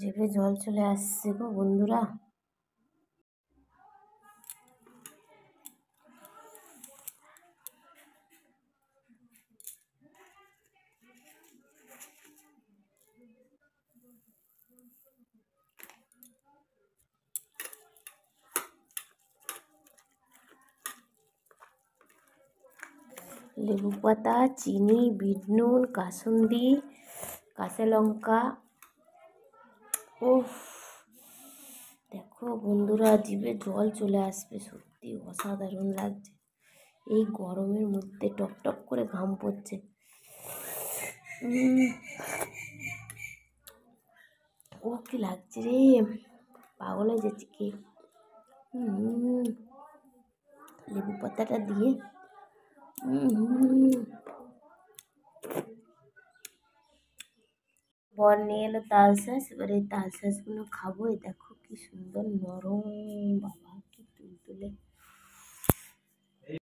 জিভে জল চলে আসছে গো বন্ধুরা। লেবু পাতা, চিনি, বিট নুন, কাসুন্দি, কাঁচা লঙ্কা। উফ, দেখো বন্ধুরা, জিভে জল চলে আসবে, সত্যি অসাধারণ লাগছে। এই গরমের মধ্যে টপ টপ করে ঘাম পড়ছে। ও কি লাগছে রে, পাগল হয়ে যাচ্ছে কি। লেবু পাতাটা দিয়ে বর নিয়ে এলো তালশাঁস। এবারে এই তালশাঁসগুলো খাবো। দেখো কি সুন্দর নরম, বাবা কি তুলতুলে।